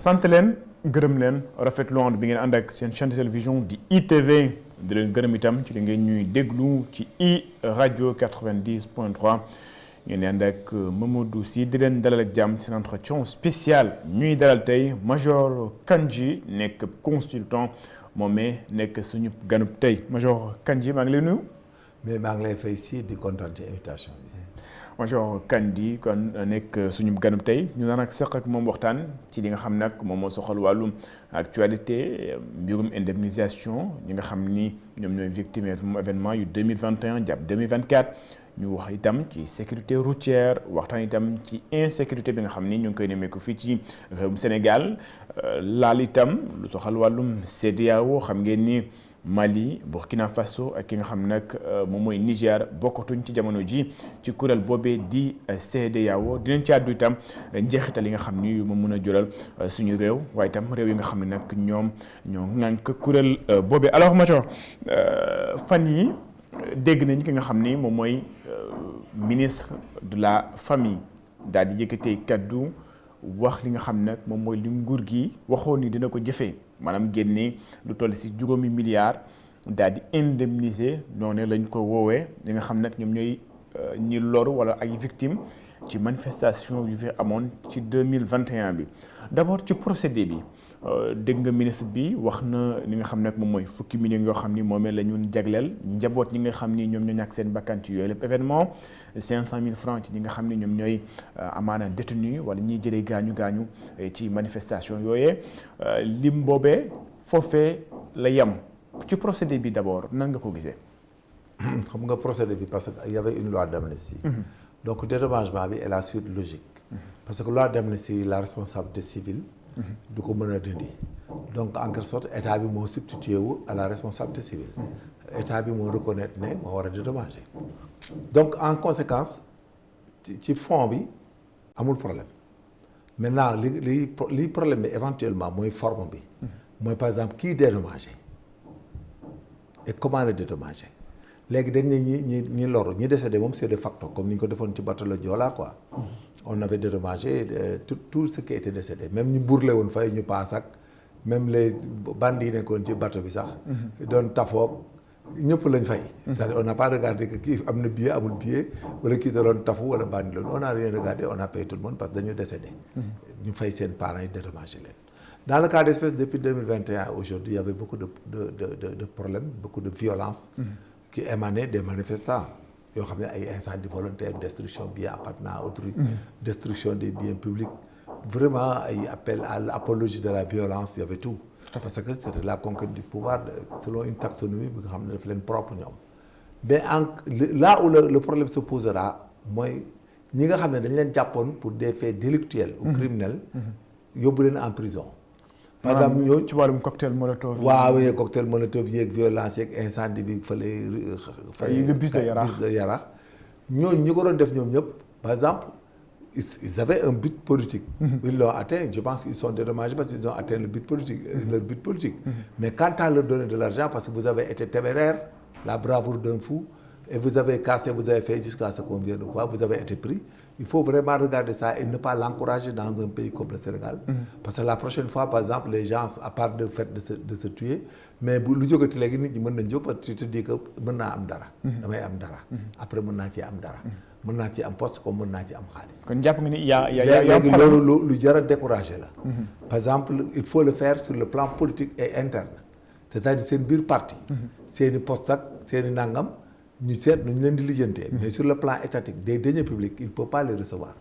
sant leen gërëm leen rafetlu ànd bi ngeen ànd ak seen chaîne de télévision di ITV di leen gërëm itam ci li ngeen ñuy déglu ci i rajo 90.3 ngeen di ànd ak Mamadou Sy di leen dalal ak jàmm ci seen entretien spécial ñuy dalal tey Major Kandji nekk consultant moomee nekk suñu ganub tey Major Kandji maa ngi lay nuyu. mais maa ngi lay fay si di kontaan ci invitation bi. Major Kandji kon nekk suñu ganub tey ñu naan ak seq ak moom waxtaan ci li nga xam nag moom moo soxal wàllum actualité mbirum indemnisation ñi nga xam ni ñoom ñooy victime événement yu 2021 jàpp 2024 ñu wax itam ci sécurité routière waxtaan itam ci insécurité bi nga xam ni ñu ngi koy nemmeeku fii ci réewum Sénégal laal itam lu soxal wàllum CEDEAO xam ngeen ni Mali Burkina Faso ak ki nga xam nag moom mooy Niger bokkatuñ ci jamono ji ci kuréel boobee di CEDEAO dinañ ci àddu itam njeexital yi nga xam ni moom mën a jural suñu réew waaye itam réew yi nga xam ne nag ñoom ñoo ŋànk kuréel boobee. Alors Major fan yi dégg nañ ki nga xam ni moom mooy ministre de la famille daal di yëkkatee kaddu wax li nga xam nag moom mooy li nguur gi waxoon ni dina ko jëfee maanaam génne lu toll si juróomi milliards daal di indemniser noonu lañ ko woowee li nga xam nag ñoom ñooy ñi loru wala ay victimes ci manifestation yu fi amoon ci 2021 bi d'abord ci procédé bi dégg nga ministre bi wax na li nga xam nag moom mooy fukki millions yoo xam ni moomee la ñu jagleel njaboot ñi nga xam ni ñoom ñoo ñàkk seen bakkan ci yooyu lépp événement 500 000 francs ci ñi nga xam ni ñoom ñooy amaana détenu wala ñiy jëlee gaañu ci manifestation yooyee lim boobee foofee la yem ci procédé bi d'abord nan nga ko gisee. xam nga procédé bi parce que y avait une loi d'amnistie. donc dédommagement bi est la suite logique. parce que loi d'amnistie la responsabilité civile. du ko mën a dindi. donc en quelque sorte état bi moo substitué wu à la responsabilité civile. état bi moo reconnaître ne moo war a dédommager. donc en conséquence ci fond bi amul problème maintenant li problème bi éventuellement mooy forme bi. mooy par exemple kii dédommagé et comment le dédommager. léegi dañ ne ñi loru ñi décédé moom c'est de facto comme ni ñu ko defoon ci bateau le Joola quoi. on avait dédommagé tout ce qui était décédé même ñu burle woon fay ñu paas ak même les bandits yi nekkoon ci bateau bi sax. doon tafoog ñëpp lañ fay. c'est-à-dire on n'a pas regardé que kii am na billet amul billet wala kii da doon tafu wala bandi loolu on n'a rien regardé on a payé tout le monde parce que dañu décédé. ñu fay seen parents yi dédommagé leen. dans le cas d'espèce depuis 2021 aujourd'hui il y avait beaucoup de problèmes beaucoup de violence. qui émanait des manifestants yoo xam ne ay incendie volontaire destruction biens appartenant à autrui destruction des biens publics vraiment ay appel à l'apologie de la violence il y avait tout parce que c'était la conquête du pouvoir selon une taxonomie bi nga xam ne daf leen propre ñoom mais là où le problème se posera mooy ñi nga xam ne dañ leen jàppoon pour des faits délictuels ou criminels yóbbu leen en prison par exemple ñooñu ci wàllum cocktail molotov. waaw cocktail molotov yeeg violence yeeg incendie bi fële. bus de Yarax ñooñu ñi ko doon def ñoom ñëpp par exemple ils avaient un but politique. ils l'ont atteint je pense qu'ils sont dédommagés parce qu'ils ont atteint le but politique. leur but politique. mais quant à leur donner de l'argent parce que vous avez été téméraire la bravoure d'un fou et vous avez cassé vous avez fait jusqu'à ce qu'on vienne de voir vous avez été pris. il faut vraiment regarder ça et ne pas l'encourager dans un pays comme le Sénégal. parce que la prochaine fois par exemple les gens à part de fait de se tuer mais bu lu jógati léegi nit ñi mën nañ jóg parce que tu te dis que mën naa am dara. damay am dara. après mën naa ci am dara. mën naa ci am poste comme mën naa ci am xaalis. kon jàpp nga ni yaa léegi loolu lu jar a décourager la. par exemple il faut le faire sur le plan politique et interne. c'est-à-dire seen biir parti. seeni poste ak seeni nangam. ñu seet nu ñu leen di lijjantee. mais sur le plan étatique des deniers publics il ne peut pas les recevoir.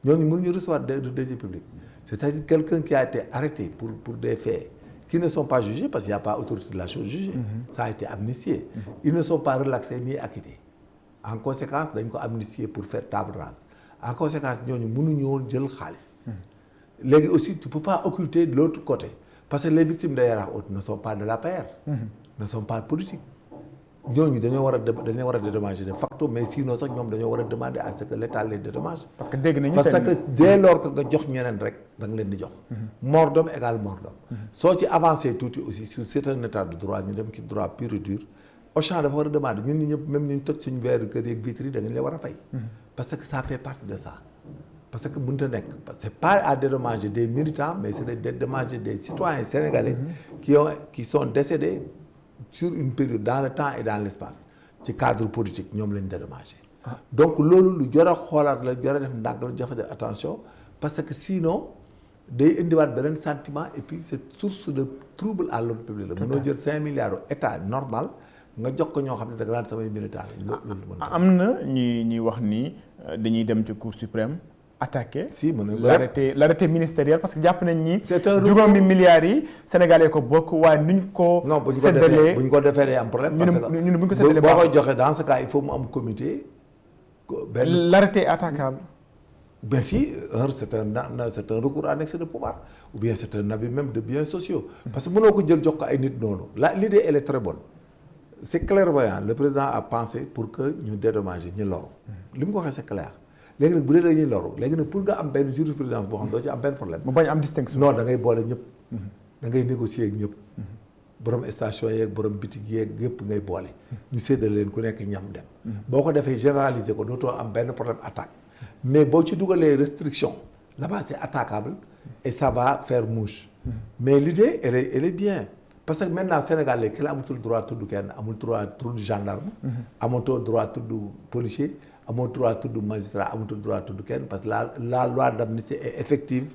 ñooñu mënuñu recevoir des deniers publics. c'est-à-dire quelqu'un qui a été arrêté pour des faits qui ne sont pas jugés parce qu'il n'y a pas autorité de la chose jugée. ça a été amnistié. ils ne sont pas relaxés ni acquittés. en conséquence dañ ko amnistier pour faire table rase. en conséquence ñooñu mënuñu woon jël xaalis. léegi aussi tu peux pas occulter de l'autre côté parce que les victimes de Yarax Haute ne sont pas de l'APR. ne sont pas politiques. ñooñu dañoo war a dédommager de facto mais sinon sax ñoom dañoo war a demander à ce que l'État les dédommage. parce que dégg nañu parce que dès lors que nga jox ñeneen rek da nga leen di jox. mort d'homme égale mort d'homme. soo ci avancé tuuti aussi sur c'est un état de droit ñu dem ci droit pur et dur Auchan dafa war a demander ñun ñi ñëpp même ñu toj suñu verre kër yeeg vitres yi da ngeen leen war a fay. parce que ça fait partie de ça. parce que mënut a nekk c'est pas à dédommager des militants mais c'est de dédommager des citoyens sénégalais qui sont décédés sur une période dans le temps et dans l'espace ci cadre politique ñoom lañ dédommagé. Donc loolu lu jar a xoolaat la jar a def ndànk la jafe def attention parce que sinon day indiwaat beneen sentiment et puis c'est source de trouble à l'ordre public la. mënoo jël 5 milliards état normal nga jox ko ñoo xam ne da nga naan samay militants la. am na ñuy wax ni dañuy dem ci Cour suprême attaquer. si mën nañu l'arrêté ministériel parce que jàpp nañ ni. c'est un juróomi milliards yi Sénégalais ko bokk waaye nuñ ko. non bu ñu ko defee day am problème. parce que bu ñu ko séddalee boo koy joxe dans ce cas il faut mu am comité. L'arrêté est attaquable. Bien si, c'est un recours à l'excès de pouvoir ou bien c'est un abus même de biens sociaux. Parce que mënoo ko jël jox ko ay nit noonu. L'idée elle est très bonne. C'est clairvoyant. Le président a pensé pour que ñu dédommager ñu loru. Li mu ko waxee c'est clair. Léegi nag bu dee dañuy loru léegi nag pour nga am benn jurisprudence boo xam doo ci am benn problème. mu bañ am distinction. non da ngay boole ñëpp. da ngay négocier ak ñëpp. borom station yeeg borom bitig yeeg yëpp ngay boole. ñu séddale leen ku nekk ñam dem. boo ko defee généraliser ko dootoo am benn problème attaque. mais boo ci dugalee restriction là-bas c'est attaquable et ça va faire mouche. mais l'idée elle est bien parce que maintenant Sénégal léegi kenn amatul droit tudd kenn amul droit tudd gendarme. amatoo droit tudd policier. amoo droit tudd magistrat amatul droit tudd kenn parce que la loi d'amnistie est effective.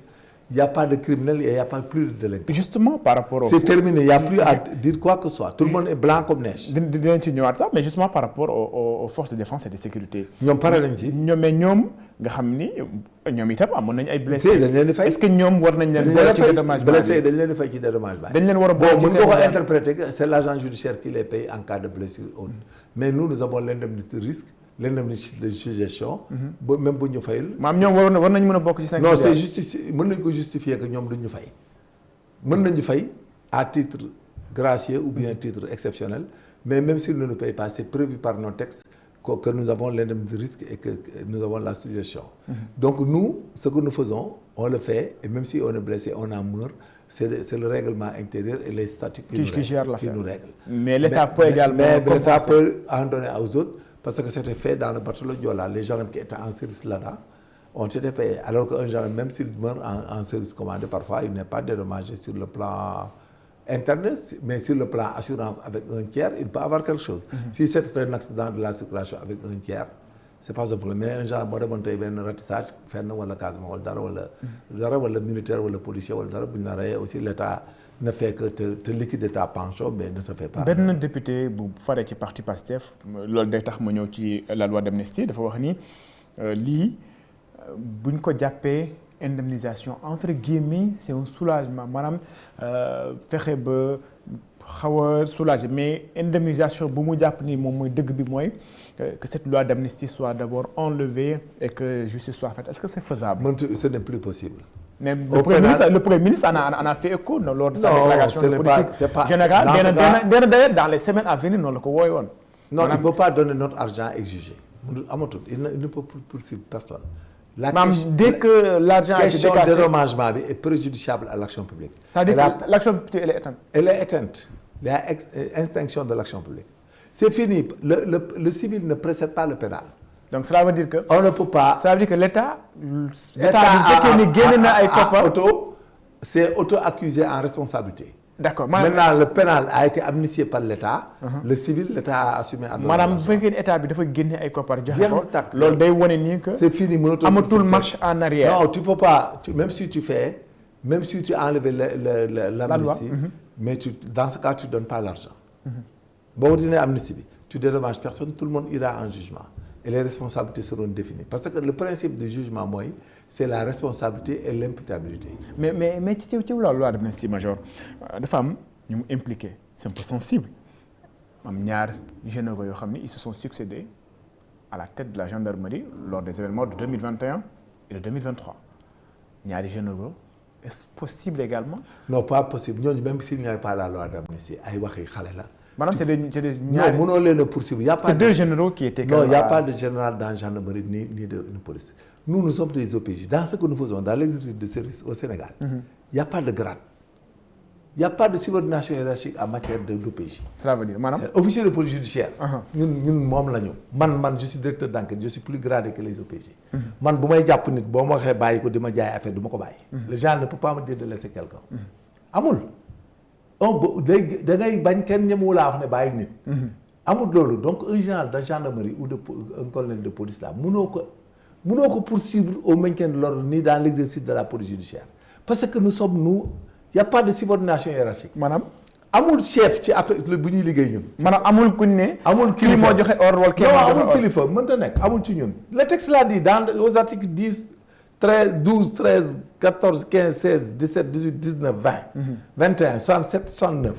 Il n'y a pas de criminel et il n'y a pas plus de délinquant. Justement, par rapport au... C'est terminé, il n'y a plus à dire quoi que ce soit. Tout le monde est blanc comme neige. Mais justement par rapport aux forces de défense et de sécurité. Ñoom pare nañ ci. Mais ñoom nga xam ni ñoom itam amoon nañu ay blessés. dañ leen di fay. Est-ce que ñoom war nañ leen boole ci dédommagement blessés dañ leen di fay ci dédommagement. dañ leen war a boole ci mën nga ko interpréter que c'est l'agent judiciaire qui les paye en cas de blessure. Mais nous avons l'indemnité de risque. L'indemnité de gestion. même bu ñu fayul. maam ñoom war nañu mën a bokk ci 5 non c'est justifié mën nañu ko justifier que ñoom duñ ñu fay. mën nañu fay à titre gracieux ou bien titre exceptionnel mais même s'ils ne nous payent pas c'est prévu par nos textes que nous avons l'indemnité de risque et que nous avons la suggestion. Donc nous ce que nous faisons on le fait et même si on est blessé on en meurt c'est le règlement intérieur et les statuts qui nous règlent. Mais l'État peut également. Mais l'État peut en donner aux autres. Parce que c'était fait dans le bateau de Diola. Les gendarmes qui étaient en service là-bas ont été payés. Alors qu'un gendarme, même s'il meurt en service commandé, parfois, il n'est pas dédommagé sur le plan interne, mais sur le plan assurance avec un tiers, il peut avoir quelque chose. Si c'est un accident de la circulation avec un tiers, c'est pas un problème. Mais un gendarme, boo demoon tey benn ratissage fenn wala casement wala dara wala militaire wala policier wala dara bu ñu la reyee aussi l'État ne fait que te liquider ta pension mais ne te fait pas. benn député bu faree ci parti PASTEF loolu day tax ma ñëw ci la loi d'amnistie dafa wax ni lii buñ ko jàppee indemnisation entre guillemets c'est un soulagement maanaam fexe ba xaw a soulager mais indemnisation bu mu jàpp ni moom mooy dëgg bi mooy que cette loi d'amnistie soit d'abord enlevée et que justice soit faite. Est-ce que c'est faisable? Ce n'est plus possible. Mais le Premier ministre en a fait écho lors de sa déclaration de politique générale. D'ailleurs, dans les semaines à venir, non, il ne peut pas donner notre argent exigé. Il ne peut poursuivre personne. Dès que l'argent est décaissé, la question de dédommagement est préjudiciable à l'action publique. Ça veut dire que l'action publique, elle est éteinte. Elle est éteinte. Il y a extinction de l'action publique. C'est fini. Le civil ne précède pas le pénal. Donc cela veut dire que. On ne peut pas. Ça veut dire que l'État c'est auto-accusé en responsabilité. D'accord. Maintenant, le pénal a été amnistié par l'État. Le civil, l'État a assumé. Madame, vous faites que l'État a gagné un copar. C'est fini. Amatul marche en arrière. Non, tu ne peux pas. Même si tu enlèves l'amnistie, mais dans ce cas, tu ne donnes pas l'argent. Bon, tu amnistie, tu dédommages personne, tout le monde ira en jugement. Et les responsabilités seront définies. Parce que le principe du jugement, moi, c'est la responsabilité et l'imputabilité. Mais tu sais, la loi d'amnistie majeure, les femmes, nous sommes impliquées. C'est un peu sensible. Ils se sont succédés à la tête de la gendarmerie lors des événements de 2021 et de 2023. Est-ce possible également? Non, pas possible. Même s'il n'y avait pas la loi d'amnistie, Madame, c'est deux généraux qui étaient... Non, il n'y a pas de général dans la gendarmerie ni de police. Nous sommes des OPJ. Dans ce que nous faisons, dans l'exercice de service au Sénégal, il n'y a pas de grade. il n'y a pas de subordination hiérarchique en matière d'OPJ. Cela veut dire maanaam. Officier de police judiciaire. ñun moom la ñu. man je suis directeur d'enquête je suis plus gradé que les OPJ. man bu may jàpp nit boo ma waxee bàyyi ko di ma jaay affaire du ma ko bàyyi. le genre ne peut pas me dire de laisser quelqu'un. amul. donc da ngay bañ kenn ñemewu laa wax ne bàyyi nit. amul loolu donc un général de gendarmerie ou de un colonel de police là mënoo ko poursuivre au maintien de l'ordre ni dans l'exercice de la police judiciaire parce que nous y a pas de subordination hiérarchique. maanaam. amul chef ci affaire bu ñuy liggéey ñun. maanaam amul kuñ ne. amul kilifa kii moo joxe ordre wala kii moo joxe ordre amul kilifa mënta nekk amul ci ñun. le texte l'a dit aux articles 10 13 12 13 14 15 16 17 18 19 20. 21 67 69.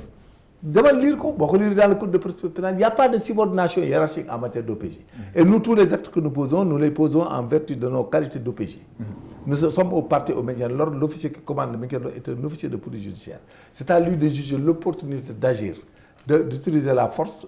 dama lire ko boo ko lire dans le code de procédure pénale il y a pas de subordination hiérarchique en matière d'OPJ. et nous tous les actes que nous posons nous les posons en vertu de nos qualités d'OPJ. Nous sommes au parti au maintien de l'ordre. L'officier qui commande le maintien de l'ordre est un officier de police judiciaire. C'est à lui de juger l'opportunité d'agir, d'utiliser la force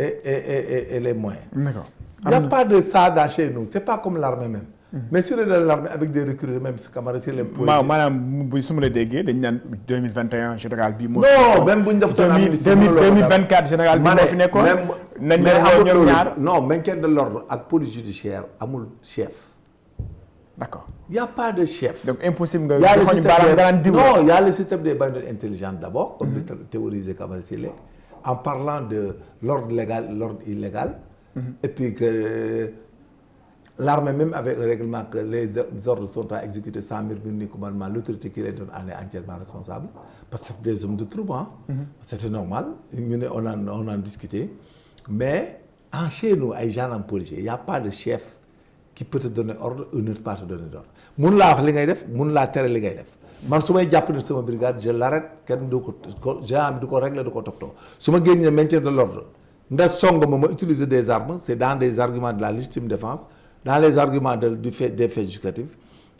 et les moyens. D'accord. Il n'y a pas de ça dans chez nous. C'est pas comme l'armée même. Mais si on est dans l'armée avec des recrues, même si camarades, c'est les policiers. maanaam bu su ma la déggee dañu naan 2021 général bi moo. non même bu ñu def 2024 général bi moo fi nekkoon. nañ leen ñoom ñaar non maintien de l'ordre ak police judiciaire amul chef. D'accord. Il n'y a pas de chef. Donc impossible nga joxoñ baaraam nga naan diw. Non, il y a le système des bandits intelligents d'abord, comme le théorisé Kamel Sélé, en parlant de l'ordre légal, l'ordre illégal, et puis que l'armée même avait un règlement que les ordres sont à exécuter sans murmure ni commandement, l'autorité qui les donne en est entièrement responsable, parce que c'est des hommes de trouble, c'était normal, on en discutait, mais en chez nous, ay gendarmes policiers, il n'y a pas de chef qui peut te donner ordre ou ne pas te donner ordre. mun laa wax li ngay def mun laa tere li ngay def man su may jàpp ne sama brigade je l'arrête kenn du ko gendarme bi du ko régler du ko toppatoo su ma génnee maintien de l'ordre nda song ma utiliser des armes c'est dans des arguments de la légitime défense dans les arguments des faits justificatifs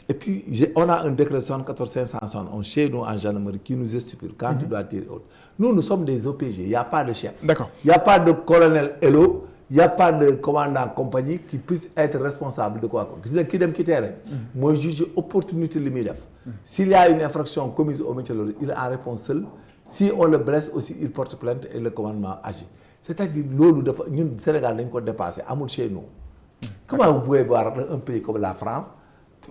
et puis on a un décret 74 571 chez nous en gendarmerie qui nous stipule quand tu dois tirer autre. Nous sommes des OPG, il n'y a pas de chef. D'accord. Il n'y a pas de colonel Hello. Il n'y a pas de commandant compagnie qui puisse être responsable de quoi. Gis nga ki dem ki terrain mooy juger opportunité li muy def. S'il y a une infraction commise au maintien de l'ordre, il en répond seul. Si on le blesse aussi, il porte plainte et le commandement agit. C'est-à-dire loolu dafa ñun Sénégal dañ ko dépassé amul chez nous. Comment vous pouvez voir un pays comme la France,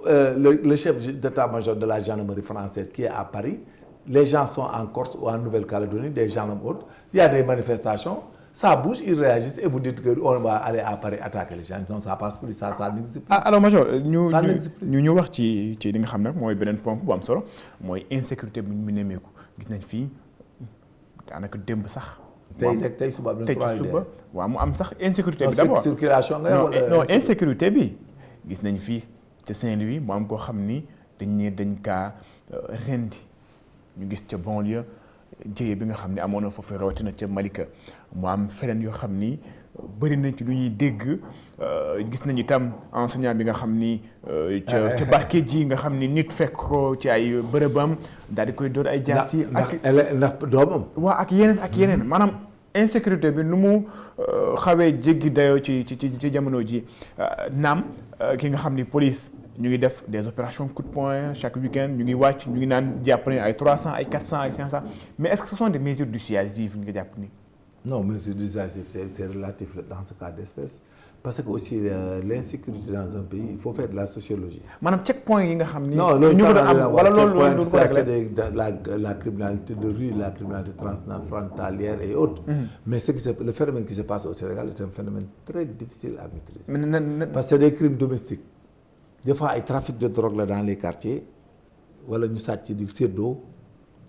le chef d'état-major de la gendarmerie française qui est à Paris, les gens sont en Corse ou en Nouvelle-Calédonie, des gendarmes autres, il y a des manifestations. Ça bouge, ils réagissent et vous dites qu'on va aller à Paris attaquer les gens. Non, ça passe plus, ça n'existe plus. Alors Major, ñu wax ci li nga xam ne mooy beneen ponk bu am solo mooy insécurité bu ñu nemmeeku gis nañ fii daanaka démb sax. tey suba am na 3 suba waaw mu am sax insécurité bi d'abord circulation nga non insécurité bi gis nañ fii ca Saint-Louis mu am koo xam ni dañ kaa rendi ñu gis ca banlieue jëye bi nga xam ne amoon na foofu rawatina ca Malika mu am feneen yoo xam ni bëri nañ ci lu ñuy dégg gis nañu itam enseignant bi nga xam ni ca Barkédji nga xam ni nit fekk ko ci ay bërëbam daal di koy dóor ay jaas yi ndax doomam waaw ak yeneen maanaam insécurité bi nu mu xawee jéggi dayoo ci jamono ji naam ki nga xam ni police ñu ngi def des opérations coup de poing chaque week-end ñu ngi wàcc ñu ngi naan jàpp nañu ay 300 ay 400 ay 500 mais est-ce que ce sont des mesures dissuasives nga jàpp ni. Non, mesures dissuasives c'est relatif dans ce cas d'espèce parce que aussi l'insécurité dans un pays il faut faire de la sociologie. maanaam checkpoint yi nga xam ni. non loolu ñu ko am wala loolu du ko régler la criminalité de rue la criminalité transfrontalière et autres. Mais le phénomène qui se passe au Sénégal est un phénomène très difficile à maîtriser. Parce que c'est des crimes domestiques. Des fois ay trafic de drogue la dans les quartiers wala ñu sàcc di séddoo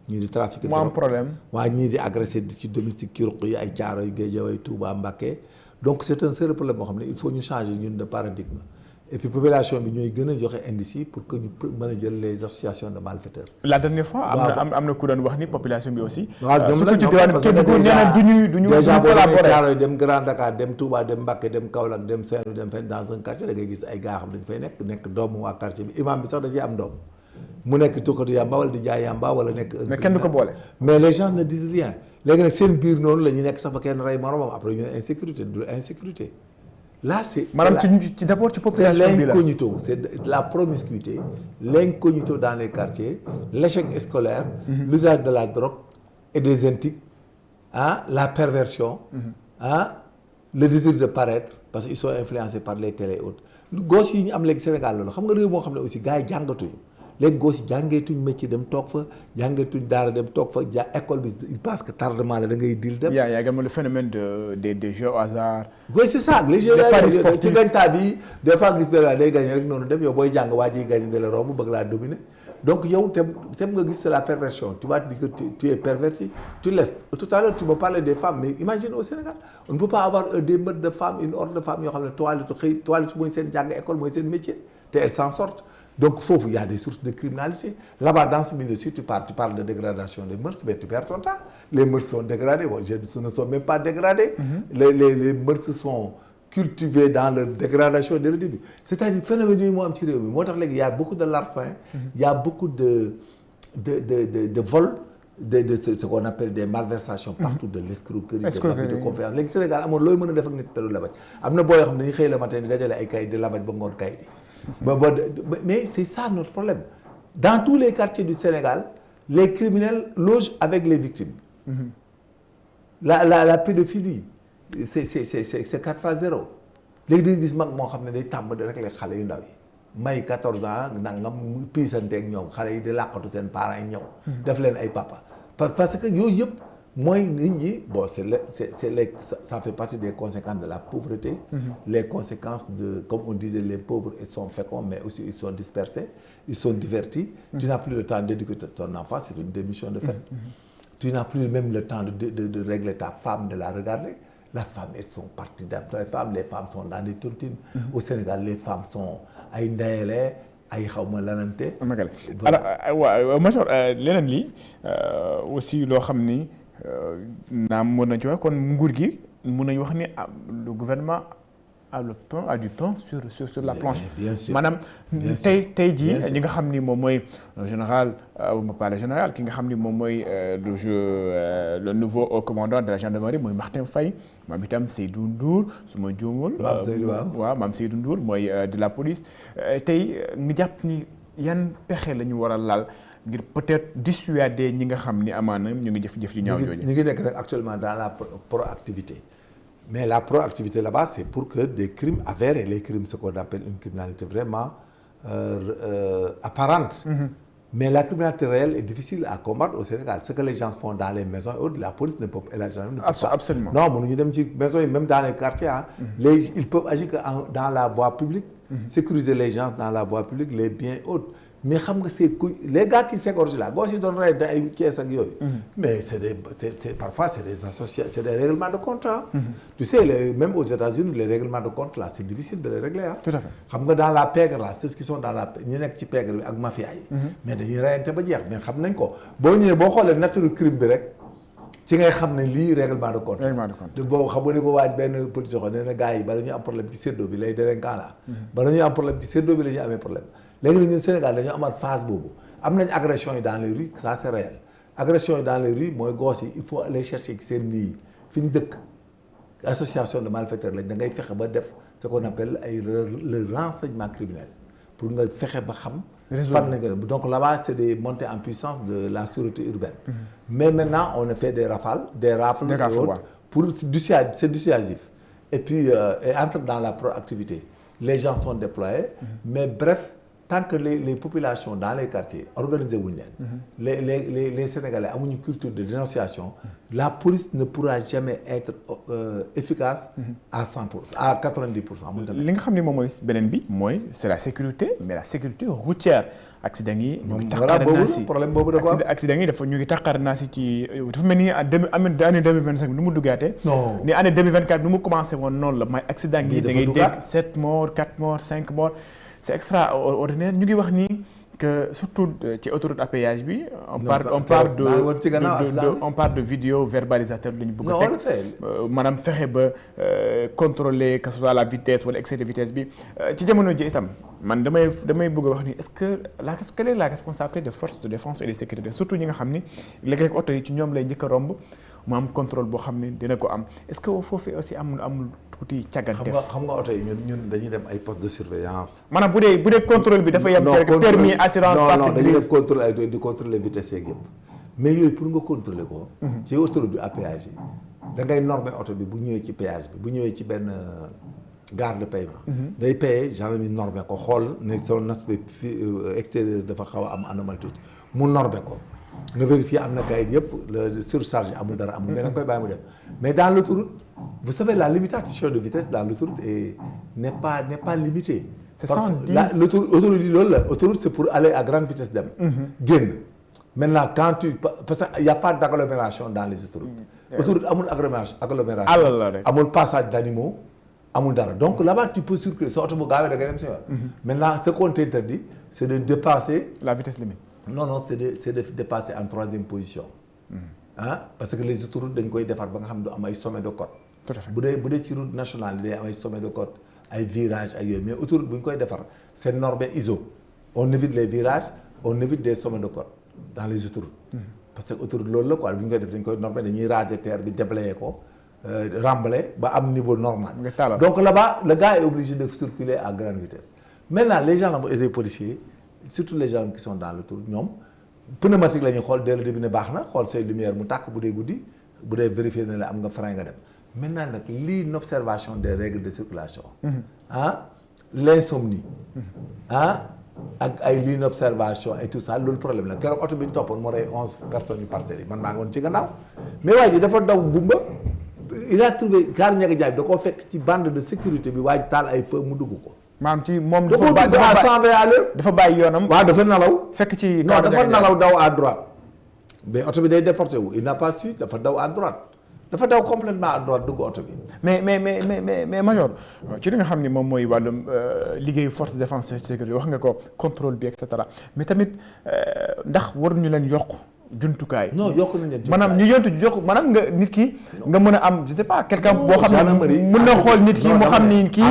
ñii di trafic de drogue. mu am problème. waaye ñii di agressé ci domestique ci ruq yi ay Thiaroye Guédiawaye Touba Mbacké donc c'est un sérieux problème boo xam ne il faut ñu changer ñun de paradigme et puis population bi ñooy gën a joxe indice pour que ñu mën a jël les associations de malfaiteurs. La dernière fois am na ku doon wax ni population bi aussi. waaw surtout ci diwaan Kédougou nee na duñu collaborer Thiaroye dem Grand Dakar dem Touba dem Mbacké dem Kaolack dem Saint-Louis dem fenn dans un quartier da ngay gis ay gars xam dañ fay nekk doomu waa quartier bi imam bi sax da ciy am doom mu nekk tukkatu yamba wala di jaay yamba wala nekk. mais kenn du ko boole. mais les gens ne disent rien léegi nag seen biir noonu la ñu nekk sax ba kenn rey moromam après ñu ne insécurité du insécurité. Là c'est maanaam ci d'abord ci population bi la c'est l'incognito c'est la promiscuité l'incognito dans les quartiers l'échec scolaire l'usage de la drogue et des intrigues, la perversion, le désir de paraître parce qu'ils sont influencés par les télé et autres gosses yi ñu am léegi Sénégal loolu xam nga réew moo xam ne aussi gars yi jàngatuñu léegi gosses yi jàngeetuñ métier dem toog fa jàngeetuñ daara dem toog fa école bi il pense que tardement la da ngay dil dem. y a également le phénomène des jeux au hasard. oui c'est ça les jeux ci gañtaa bi des fois gis benn day gagné rek noonu dem yow booy jàng waa ji gagné nga la romb bëgg laa dominer donc yow tem nga gis c'est la perversion tu vas dire que tu es perverti tu laisses tout à l'heure tu me parlais des femmes mais imagine au Sénégal on ne peut pas avoir des meutes de femmes une horde de femmes yoo xam ne toilette mooy seen jàng école mooy seen métier te elles s'en sortent donc foofu il y a des sources de criminalité là-bas dans ce milieu si tu parles de dégradation des mœurs mais tu perds ton temps les mœurs sont dégradées bon ce ne sont même pas dégradées les mœurs sont cultivés dans leur dégradation dès le début c'est-à-dire phénomène yi moo am ci réew mi moo tax léegi y a beaucoup de larcins il y a beaucoup de vol de ce qu'on appelle des malversations partout de l'escroquerie de confiance léegi Sénégal amoon looy mën a def ak nit te du labaj am na boo yoo xam ne dañuy xëy le matin di dajale ay kayit di labaj ba ngoon kayit yi mais c'est ça notre problème dans tous les quartiers du Sénégal les criminels logent avec les victimes la pédophilie c'est 4x0 léegi dañuy gis mag moo xam ne day tàmm di rek les xale yu ndaw yi may 14 ans nangam mu piisanteeg ñoom xale yi di làqatu seen parents yi ñëw def leen ay papa parce que yooyu yëpp mooy nit ñi bon ça fait partie des conséquences de la pauvreté les conséquences de comme on disait les pauvres ils sont féconds mais aussi ils sont dispersés ils sont divertis tu n'as plus le temps d'éduquer ton enfant c'est une démission de fait tu n'as plus même le temps de régler ta femme de la regarder la femme elles sont parties les femmes sont dans des tontines au Sénégal les femmes sont ay ndeyale ay xawma lanante alors waaw Major leneen li aussi loo xam ni naam mën nañu ci wax kon nguur gi mën nañu wax ni le gouvernement a du pain sur la planche maanaam tey jii ñi nga xam ni moom mooy général pas le général ki nga xam ni moom mooy le nouveau commandant de la gendarmerie mooy Martin Faye maam itam Seydou Ndour su ma juumul waaw maam Seydou Ndour mooy de la police tey nga jàpp ni yan pexe la ñu war a laal ngir peut-être dissuader ñi nga xam ni amaana ñu ngi jëf yu ñaaw jooju. ñu ngi nekk nag actuellement dans la proactivité mais la proactivité là-bas c'est pour que des crimes avérés les crimes ce qu'on appelle une criminalité vraiment apparente mais la criminalité réelle est difficile à combattre au Sénégal ce que les gens font dans les maisons et autres la police ne peut et la gendarmerie ne peut pas absolument non mënuñu dem ci maisons yi même dans les quartiers ils peuvent agir que dans la voie publique sécuriser les gens dans la voie publique les biens et autres mais xam nga les gars qui s'égorgent là gos yi doon rey da ay Thiès ak yooyu mais parfois c'est des associations c'est des règlements de compte tu sais même aux États-Unis les règlements de compte là c'est difficile de les régler tout à fait xam nga dans la pègre là c'est ce qui sont dans la ñu nekk ci pègre bi ak mafia yi mais dañuy reyante ba jeex mais xam nañ ko boo ñëwee boo xoolee nature crime bi rek ci ngay xam ne lii règlement de compte boobu xam nga ni ko waaj benn politicien nee na gars yi bala ñuy am problème ci séddoo bi lay délinquant là bala ñuy am problème ci séddoo bi la ñuy amee problème léegi nag ñun Sénégal dañoo amaat phase boobu am nañ agression yi dans les rues ça c'est réel agression yi dans les rues mooy gosses yi il faut aller chercher ci seen nii fi ñu dëkk association de malfaiteurs lañ da ngay fexe ba def ce qu'on appelle le renseignement criminel pour nga fexe ba xam fan lañ ko def donc là-bas c'est des montées en puissance de la sûreté urbaine mais maintenant on a fait des rafales pour c'est dissuasif et puis et entre dans la proactivité les gens sont déployés mais bref tant que les populations dans les quartiers organisées wuñ leen les Sénégalais amuñu culture de dénonciation la police ne pourra jamais être efficace à 100% à 90%. li nga xam ne moom mooy beneen bi mooy c'est la sécurité mais la sécurité routière accident yi ñu ngi taqaar naa si problème boobu dafa am accident yi dafa ñu ngi taqaar naa si ci dafa mel ni année 2025 nu mu duggaatee ni année 2024 nu mu commencé woon noonu la may accident yi da ngay dégg 7 morts 4 morts 5 morts c'est extraordinaire ñu ngi wax ni que surtout ci autoroute à péage bi on parle de vidéo verbalisateur la ñu bëgg a teg maanaam fexe ba contrôler que ce soit la vitesse wala excès de vitesse bi ci jamono ji itam man damay bëgg a wax ni est-ce que quelle est la responsabilité des forces de défense et de sécurité surtout ñi nga xam ni léeg-léeg oto yi ci ñoom lay njëkk a romb mu am contrôle boo xam ne dina ko am est-ce que foofu aussi amul tuuti càgganteef. xam nga oto yi ñun dañuy dem ay postes de surveillance. maanaam bu dee contrôle bi dafa yem. permis assurance non dañuy def contrôle di contrôler vitesse yeeg yëpp mais yooyu pour nga contrôler ko. ci autoroute bi à péage yi da ngay normer oto bi bu ñëwee ci péage bi bu ñëwee ci benn gare de paiement. day payer gendarme yi normer ko xool ne son aspect extérieur dafa xaw a am anomalie tuuti mu normer ko. nga vérifier am na kayit yëpp le surcharge amul dara amul. mais da nga koy bàyyi mu dem mais dans l'autoroute vous savez la limitation de vitesse dans l'autoroute n'est pas limitée. c'est 110 l'autoroute yi loolu la autoroute c'est pour aller à grande vitesse dem. génn maintenant quand parce que y a pas d'agglomération dans les autoroutes. autoroute amul agglomération. amul passage d'animaux amul dara donc là-bas tu peux circuler sa oto bu gaawee da ngay dem sa yoon. maintenant ce qu'on t'interdit c'est de dépasser la vitesse limite. non c'est de dépasser en troisième position. parce que les autoroutes dañ koy defar ba nga xam ne du am ay sommet de côte. tout à fait bu dee ci route nationale yi day am ay sommet de côte ay virages ay yooyu mais autoroute bu ñu koy defar c'est normé ISO. on évite les virages on évite des sommets de côte dans les autoroutes. parce que autoroute loolu la quoi bu ñu koy def dañ koy normé dañuy raser terre bi déblayer ko remblayer ba am niveau normal. donc là-bas le gars est obligé de circuler à grande vitesse. maintenant les gens et les policiers surtout les gens qui sont dans l'autoroute ñoom pneumatique la ñuy xool dès le début ne baax na xool say lumière mu tàkk bu dee guddi bu dee vérifier na la am nga frein nga dem maintenant nag l'inobservation des règles de circulation. L'insomnie. ak ay l'inobservation et tout ça loolu problème la keroog oto bi ñu toppoon moo rey 11 personnes yu parcelles yi man maa ngi woon ci gannaaw mais waa ji dafa daw gumba il a trouvé car ñaga jaay da koo fekk ci bande de sécurité bi waa ji taal ay feu mu dugg ko. maanaam ci moom dafa bàyyi yoonam. waaw dafa nalaw. fekk ci non dafa nalaw daw à droite. mais oto bi day déporté wu il n'a pas su dafa daw à droite dafa daw complètement à droite dugg oto bi. mais major ci li nga xam ni moom mooy wàllum liggéeyu force de défense et sécurité wax nga ko contrôle bi et cetera mais tamit ndax waruñu leen yokk jumtukaay. non yokk nañu leen maanaam ñu yokk maanaam nga nit ki nga mën a am je sais pas quelqu'un boo xam ne mën na xool nit ki mu xam ni kii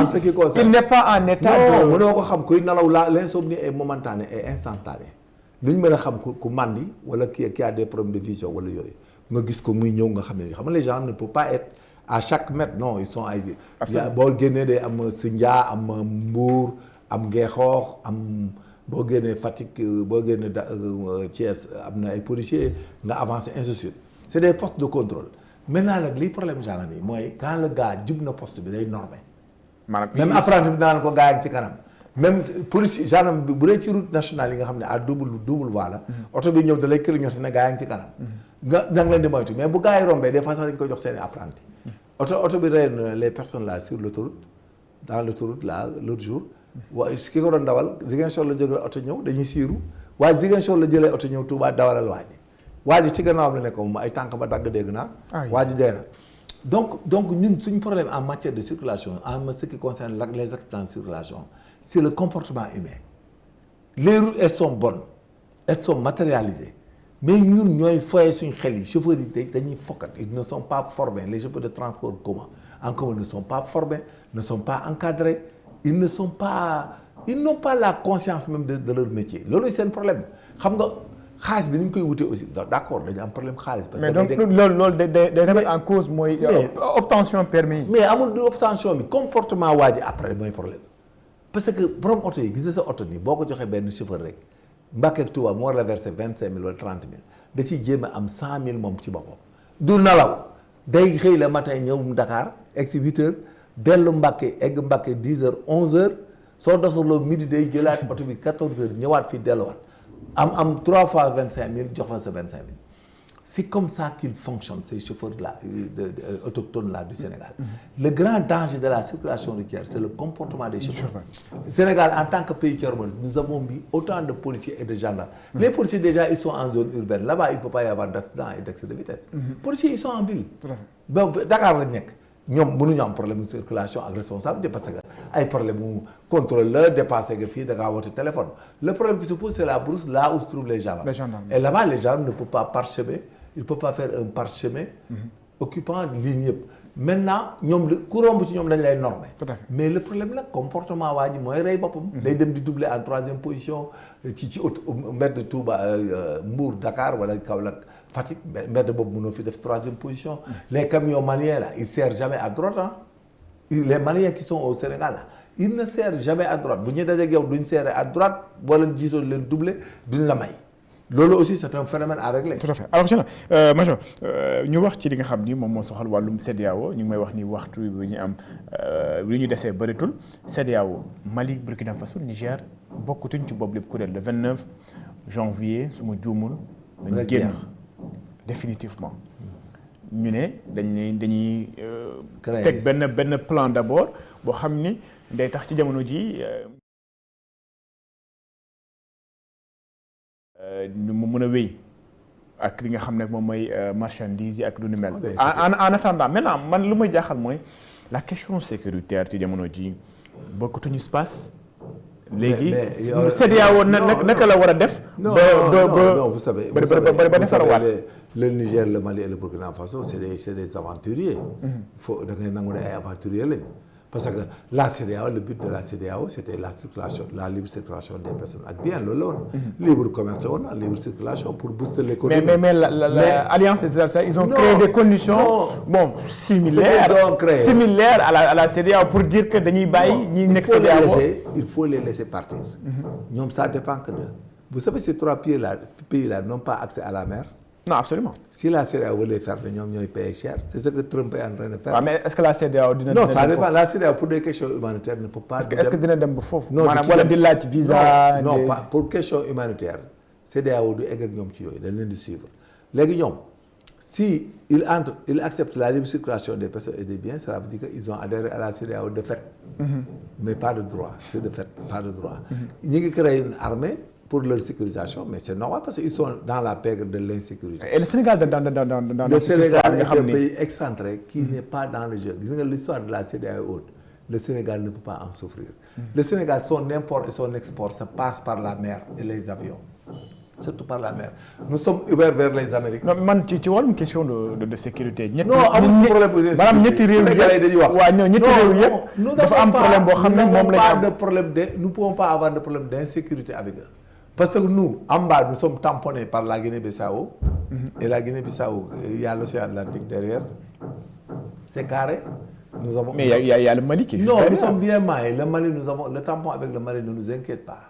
il n'est pas en état de. non mënoo ko xam kuy nalaw l'insomnie est momentanée et instantanée lu ñu mën a xam ku màndi wala qui a des problèmes de vision wala yooyu nga gis ko muy ñëw nga xam ne xam nga les gens ne peuvent pas être à chaque mètre non ils sont ay. boo génnee day am Sindia am Mbour am Ngeexoox am. boo génnee Fatick boo génnee Thiès am na ay policiers nga avancé ainsi de suite c'est des postes de contrôle maintenant nag liy problème gendarme yi mooy quand le gars jub na poste bi day normé. maanaam même apprenti bi naan ko gaa yi ci kanam même police gendarme bi bu dee ci route nationale yi nga xam ne à double voie la. oto bi ñëw da lay clignoter ne gaa yi ci kanam. nga leen di moytu mais bu gaa yi rombee des fois sax dañ koy jox seen i apprenti. oto bi rey na les personnes là sur l'autoroute dans l'autoroute là l'autre jour. waaye ki ko doon dawal Ziguinchor la jógee oto ñëw dañuy siiru waaye Ziguinchor la jëlee oto ñëw Touba dawalal waa ji ci gannaaw la nekk moom ay tànk ba dagg dégg naa. waa ji dee na donc ñun suñu problème en matière de circulation en ce qui concerne les accidents de circulation c'est le comportement humain. les routes elles sont bonnes elles sont matérialisées mais ñun ñooy foyee suñu xel yi chauffeurs yi dañuy fokkat ils ne sont pas formés les chauffeurs de transport en commun ne sont pas formés ne sont pas encadrés. ils n'ont pas la conscience même de leur métier loolu seen problème xam nga xaalis bi ni ñu koy wutee aussi d'accord dañu am problème xaalis. parce que mais donc loolu day remettre en cause mooy. obtention permis. mais amul du obtention bi comportement waa ji après mooy problème parce que borom oto yi gis nga sa oto nii boo ko joxee benn chauffeur rek Mbacké ak Touba moo war la verser 25 000 wala 30 000 da ciy jéem a am 100 000 moom ci boppam. du nalaw day xëy le matin ñëw Dakar egg si 8 heures. dellu Mbacké egg Mbacké 10 heures 11 heures soo dosaloo midi day jëlaat oto bi 14 heures ñëwaat fii delluwaat am 3 fois 25 000 jox la sa 25 000 c'est comme ça qu'ils fonctionnent ces chauffeurs là autochtones là du Sénégal. Le grand danger de la circulation routière c'est le comportement des chauffeurs. Sénégal en tant que pays tiers-monde nous avons mis autant de policiers et de gendarmes. Les policiers déjà ils sont en zone urbaine là-bas il peut pas y avoir d'accident et d'excès de vitesse. Policiers ils sont en ville. donc Dakar lañ nekk. ñoom mënuñu am problème de circulation ak responsabilité parce que ay problème mu contrôle la dépassé nga fii da ngaa woote téléphone le problème qui se pose c'est la brousse là où se trouvent les gendarmes. Et là-bas les gendarmes ne peuvent pas parchemer il peut pas faire un parchemin occupant ligne yëpp maintenant ñoom ku romb ci ñoom dañ lay normer. mais le problème la comportement waa ji mooy rey boppam. day dem di doubler en troisième position ci mbedd Touba Mbour Dakar wala Kaolack Fatick mbedd boobu mënoo fi def troisième position. les camions maliens là ils serrent jamais à droite les Maliens qui sont au Sénégal là ils ne serrent jamais à droite bu ñuy dajeeg yow duñ serrer à droite boo leen jiitoo leen doubler duñ la may loolu aussi c'est un phénomène à régler. tout à fait alors Cheikhna Major ñu wax ci li nga xam ni moom moo soxal wàllum CEDEAO ñu ngi may wax ni waxtu bi ñu am li ñu desee bëreetul CEDEAO Mali Burkina Faso Niger bokkutuñ ci boobu lépp kuréel le 29 janvier su ma juumul. dañu génn définitivement. ñu ne dañuy teg benn plan d'abord boo xam ni day tax ci jamono ji mu mën a wéy ak li nga xam ne moom mooy marchandise yi ak lu ni mel. en attendant maintenant man lu may jaaxal mooy la question sécuritaire ci jamono ji bokkatuñu espace. léegi CEDEAO naka la war a def. non vous savez ba defarawaat. le Niger le Mali et le Burkina Faso c'est des aventuriers. il faut da ngay nangu ne ay aventuriers lañ. parce que la CEDEAO le but de la CEDEAO c'était la libre circulation des personnes ak bien loolu la woon. libre commerce la woon libre circulation pour booster l'économie. mais l'Alliance des États ils ont créé des conditions similaires à la CEDEAO pour dire que dañuy bàyyi ñi nekk CEDEAO. il faut les laisser partir. ñoom ça dépend que d'eux. Vous savez ces trois pays là n'ont pas accès à la mer. Non, absolument. Si la CEDEAO veut les faire, ils payent cher. C'est ce que Trump est en train de faire. Ah, mais est-ce que la CEDEAO non, ça dépend. La CEDEAO pour des questions humanitaires ne peut pas. Est-ce que dina dem ba foofu. non wala di laaj visa. non pas pour question humanitaire. CEDEAO du egg ak ñoom ci yooyu dañ leen di suivre léegi ñoom si ils acceptent la libre circulation des personnes et des biens, ça veut dire qu'ils ont adhéré à la CEDEAO de fait. Mais pas de droit. C'est de fait, pas de droit. Ñi ngi créé une armée pour leur sécurisation, mais c'est normal parce qu'ils sont dans la pègre de l'insécurité. Et le Sénégal le Sénégal est un pays excentré qui n'est pas dans le jeu. L'histoire de la CEDEAO et autres, le Sénégal ne peut pas en souffrir. Le Sénégal, son import et son export, ça passe par la mer et les avions. Surtout par la mer. Nous sommes ouverts vers les Amériques. Non, man ci wàllum question de sécurité. non amul problème de sécurité. maanaam ñetti réew yëpp waaw ñetti réew yëpp dafa am problème boo xam ne moom la ñu am. Nous ne pouvons pas avoir de problème d'insécurité avec eux. Parce que nous, en bas, nous sommes tamponnés par la Guinée-Bissau. Et la Guinée-Bissau, il y a l'océan Atlantique derrière. C'est carré. Nous avons, mais il y a le Mali qui est juste non, derrière. nous sommes bien maillés. Le Mali, le tampon avec le Mali ne nous inquiète pas.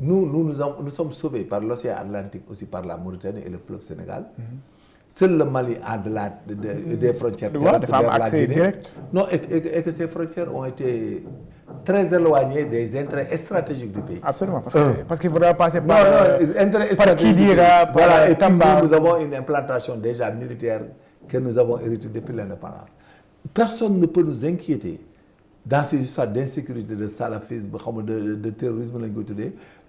Nous sommes sauvés par l'océan Atlantique, aussi par la Mauritanie et le fleuve Sénégal. Seul le Mali a des frontières terrestres vers la Guinée. Direct. Non, et que ces frontières ont été très éloignées des intérêts stratégiques du pays. Absolument, parce qu'il faudra passer par... intérêts par Kidira, voilà, et puis nous avons une implantation déjà militaire que nous avons héritée depuis l'indépendance. Personne ne peut nous inquiéter dans ces histoires d'insécurité, de salafisme, de terrorisme,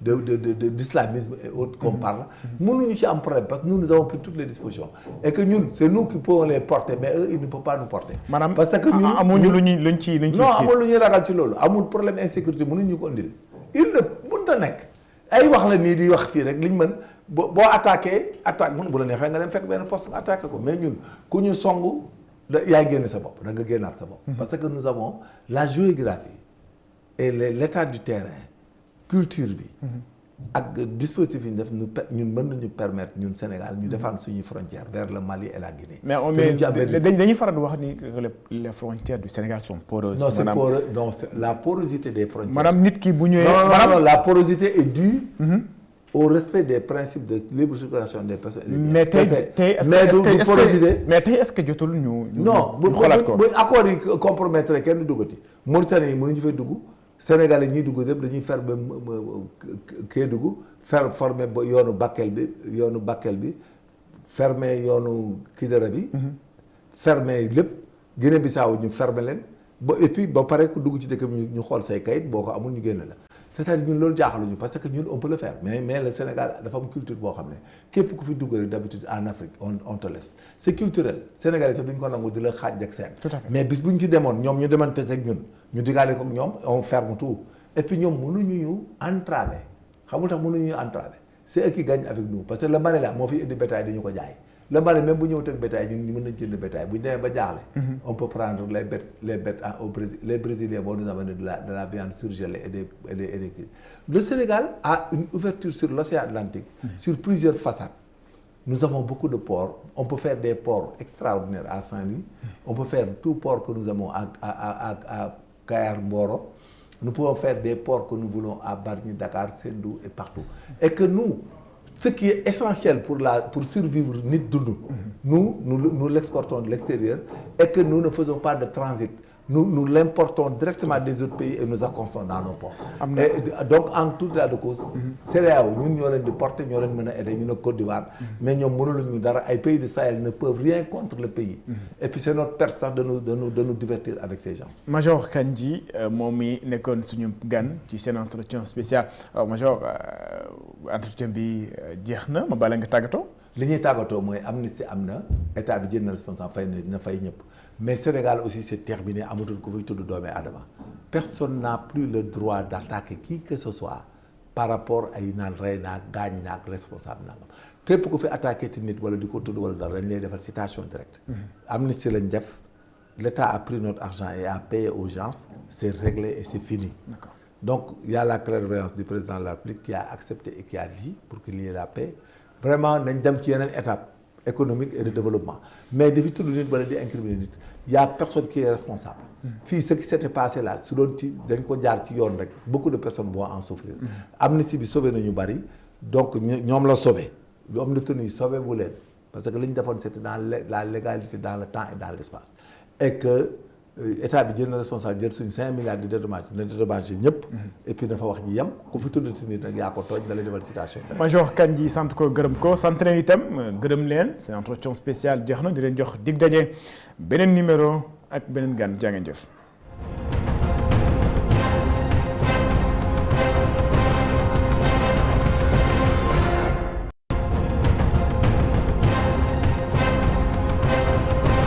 d'islamisme et autres qu'on parle. Nous n'avons pas un problème parce que nous avons pris toutes les dispositions. Et que nous, c'est nous qui pouvons les porter, mais eux, ils ne peuvent pas nous porter. Madame, parce que nous... non, amul problème d'insécurité, nous ne pouvons pas. Il ne peut pas nekk. Ay wax la nii di wax fii rek liñ mën boo attaqué attaque mun bu la neexee nga dem fekk benn poste nga attaqué ko mais ñun ku ñu songu yaay génne sa bopp da nga génnaat sa bopp. parce que nous avons la géographie et l'état du terrain culture bi. ak dispositif yi ñu def ñun mën nañu permettre ñun Sénégal ñu défendre suñuy frontières vers le Mali et la Guinée. mais dañuy faral di wax ni les frontières du Sénégal sont poreuses. non c'est poreux non la porosité des frontières. maanaam nit ki bu ñëwee. non la porosité est due. au respect des principes de libre circulation des personnes. mais tey est-ce que jotul ñu. non bu accord yi compromettre kenn du duggati Mauritanie yi mënuñu fay dugg Sénégalais ñuy dugg yëpp dañuy fer ba Kédougou fermer ba yoonu Bakel bi fermer yoonu Kidira bi. fermer lépp Guinée-Bissau ñu fermer leen ba et puis ba pare ku dugg ci dëkk bi ñu xool say kayit boo ko amul ñu génn la. c'est-à-dire ñun loolu jaaxaluñu parce que ñun on peut le faire mais le Sénégal dafa am culture boo xam ne képp ku fi dugg rek d'habitude en Afrique on te laisse c'est culturel Sénégalais sax duñ ko nangu di la xaaj ak seen. mais bis bu ñu ci demoon ñoom ñu demante ak ñun ñu digaale ko ak ñoom on ferme tout et puis ñoom mënuñu ñu entraver xamul tax mënuñu ñu entraver c'est eux qui gagnent avec nous parce que le Mali là moo fi indi bétail dañu ko jaay. Le Mali même bu ñëw teg bétail ñun mën nañ jënd bétail bu ñu demee ba jaaxle. on peut prendre les bêtes au Brésil les Brésiliens vont nous amener de la viande surgelée et des le Sénégal a une ouverture sur l'océan Atlantique. sur plusieurs façades. Nous avons beaucoup de ports on peut faire des ports extraordinaires à Saint-Louis. on peut faire tout port que nous avons à Kayar Mboro. Nous pouvons faire des ports que nous voulons à Bargny, Dakar, Sendou et partout. Et que nous ce qui est essentiel pour survivre nit dund. Nous l'exportons de l'extérieur et que nous ne faisons pas de transit. Nous l'importons directement des autres pays et nous accostons dans nos ports. Et donc en tout état de cause. CEDEAO ñun ñoo leen di porter ñoo leen mën a aider ñu ne Côte d'Ivoire. Mais ñoom mënuluñu dara ay pays de Sahel ne peuvent rien contre le pays. Et puis c'est notre perte sax de nous divertir avec ces gens. Major Kandji moom mi nekkoon suñu gan ci seen entretien spécial Major entretien bi jeex na ma bala nga tàggatoo. li ñuy tàggatoo mooy amnistie am na état bi jël na responsable fay na dina fay ñëpp mais Sénégal aussi c'est terminé amatul ku fiy tudd doomi aadama personne n'a plus le droit d'attaquer qui que ce soit par rapport ay naan rey naag gaañ naag responsable nangam képp ku fi attaqué ti nit wala di ko tudd wala dara dañ lay defal citation directe amnistie lañ def l'État a pris notre argent et a payé aux gens c'est réglé et c'est fini. D'accord. Donc il y a la clairvoyance du président de la République qui a accepté et qui a dit pour qu'il y ait la paix vraiment nañ dem ci yeneen étape économique et de développement mais dafi tudd nit wala di incriminer nit y a personne qui est responsable fii ce qui s'était passé là su doon ci dañ ko jaar ci yoon rek beaucoup de personnes vont en souffrir amnistie bi sauvé nañu bari donc ñoom la sauvé homme de tenue sauvé bu leen parce que li ñu defoon c'était dans la légalité dans le temps et dans l'espace et que état bi jël na responsable jël suñu 5 milliards de dédommage na dédommagé ñëpp et puis dafa wax ji yem ku fi tuddati nit nag yaa ko tooñ da lay defal citation. Major Kandji sant ko gërëm ko sant leen itam gërëm leen seen entretien spécial jeex na di leen jox dig daje beneen numéro ak beneen gan jaa ngeen jëf.